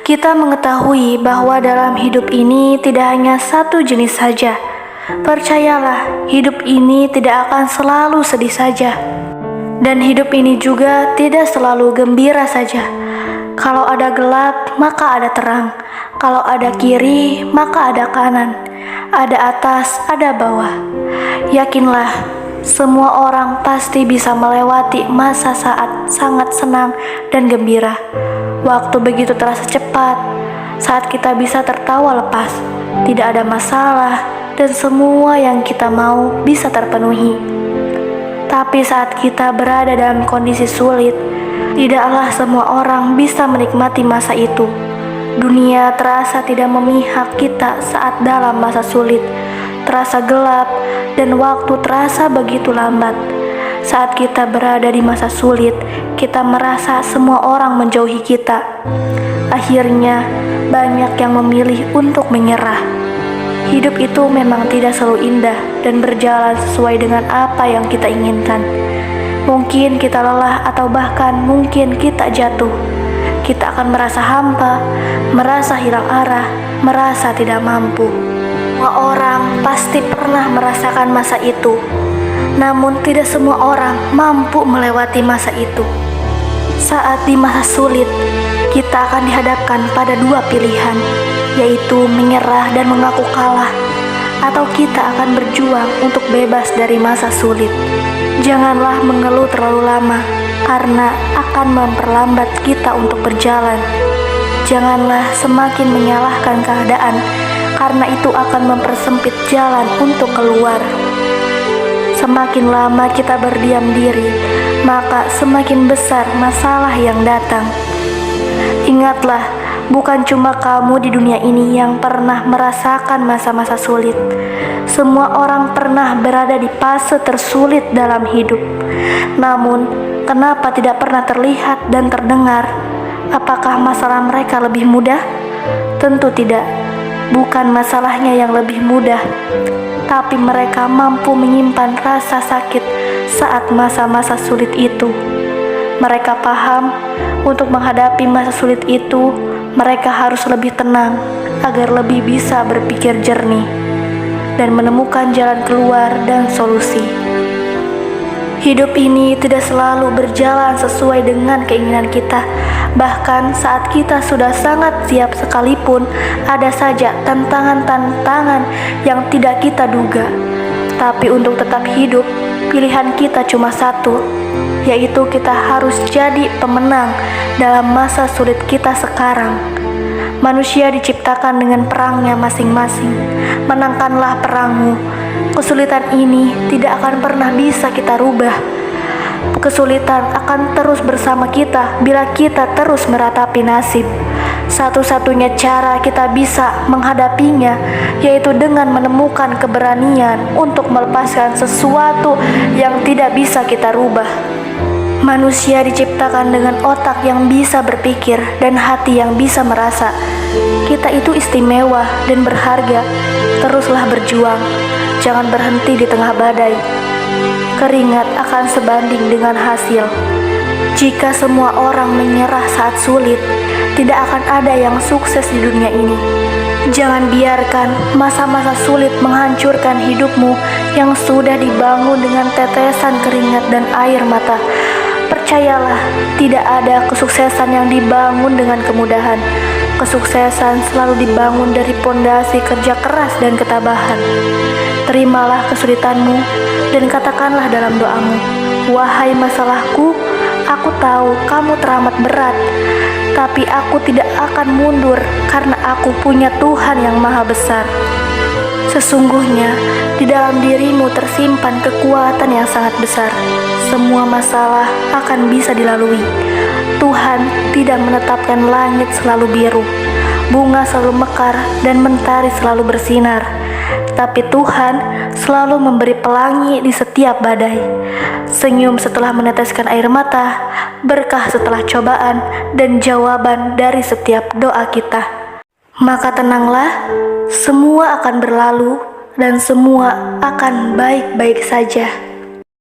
Kita mengetahui bahwa dalam hidup ini tidak hanya satu jenis saja. Percayalah, hidup ini tidak akan selalu sedih saja. Dan hidup ini juga tidak selalu gembira saja. Kalau ada gelap, maka ada terang. Kalau ada kiri, maka ada kanan. Ada atas, ada bawah. Yakinlah, semua orang pasti bisa melewati masa saat sangat senang dan gembira. Waktu begitu terasa cepat, saat kita bisa tertawa lepas, tidak ada masalah, dan semua yang kita mau bisa terpenuhi. Tapi saat kita berada dalam kondisi sulit, tidaklah semua orang bisa menikmati masa itu. Dunia terasa tidak memihak kita saat dalam masa sulit, terasa gelap, dan waktu terasa begitu lambat. Saat kita berada di masa sulit, kita merasa semua orang menjauhi kita. Akhirnya, banyak yang memilih untuk menyerah. Hidup itu memang tidak selalu indah dan berjalan sesuai dengan apa yang kita inginkan. Mungkin kita lelah atau bahkan mungkin kita jatuh. Kita akan merasa hampa, merasa hilang arah, merasa tidak mampu. Semua orang pasti pernah merasakan masa itu. Namun tidak semua orang mampu melewati masa itu. Saat di masa sulit, kita akan dihadapkan pada dua pilihan, yaitu menyerah dan mengaku kalah, atau kita akan berjuang untuk bebas dari masa sulit. Janganlah mengeluh terlalu lama, karena akan memperlambat kita untuk berjalan. Janganlah semakin menyalahkan keadaan, karena itu akan mempersempit jalan untuk keluar. Semakin lama kita berdiam diri, maka semakin besar masalah yang datang. Ingatlah, bukan cuma kamu di dunia ini yang pernah merasakan masa-masa sulit. Semua orang pernah berada di fase tersulit dalam hidup. Namun, kenapa tidak pernah terlihat dan terdengar? Apakah masalah mereka lebih mudah? Tentu tidak. Bukan masalahnya yang lebih mudah, tapi mereka mampu menyimpan rasa sakit saat masa-masa sulit itu. Mereka paham, untuk menghadapi masa sulit itu, mereka harus lebih tenang agar lebih bisa berpikir jernih dan menemukan jalan keluar dan solusi. Hidup ini tidak selalu berjalan sesuai dengan keinginan kita. Bahkan saat kita sudah sangat siap sekalipun, ada saja tantangan-tantangan yang tidak kita duga. Tapi untuk tetap hidup, pilihan kita cuma satu, yaitu kita harus jadi pemenang dalam masa sulit kita sekarang. Manusia diciptakan dengan perangnya masing-masing. Menangkanlah perangmu. Kesulitan ini tidak akan pernah bisa kita rubah. Kesulitan akan terus bersama kita bila kita terus meratapi nasib. Satu-satunya cara kita bisa menghadapinya yaitu dengan menemukan keberanian untuk melepaskan sesuatu yang tidak bisa kita rubah. Manusia diciptakan dengan otak yang bisa berpikir dan hati yang bisa merasa. Kita itu istimewa dan berharga. Teruslah berjuang. Jangan berhenti di tengah badai. Keringat akan sebanding dengan hasil. Jika semua orang menyerah saat sulit, tidak akan ada yang sukses di dunia ini. Jangan biarkan masa-masa sulit menghancurkan hidupmu yang sudah dibangun dengan tetesan keringat dan air mata. Percayalah, tidak ada kesuksesan yang dibangun dengan kemudahan. Kesuksesan selalu dibangun dari pondasi kerja keras dan ketabahan. Terimalah kesulitanmu dan katakanlah dalam doamu, "Wahai masalahku, aku tahu kamu teramat berat, tapi aku tidak akan mundur karena aku punya Tuhan yang Maha Besar." Sesungguhnya di dalam dirimu tersimpan kekuatan yang sangat besar. Semua masalah akan bisa dilalui. Tuhan tidak menetapkan langit selalu biru, bunga selalu mekar, dan mentari selalu bersinar. Tapi Tuhan selalu memberi pelangi di setiap badai. Senyum setelah meneteskan air mata, berkah setelah cobaan, dan jawaban dari setiap doa kita. Maka tenanglah, semua akan berlalu dan semua akan baik-baik saja.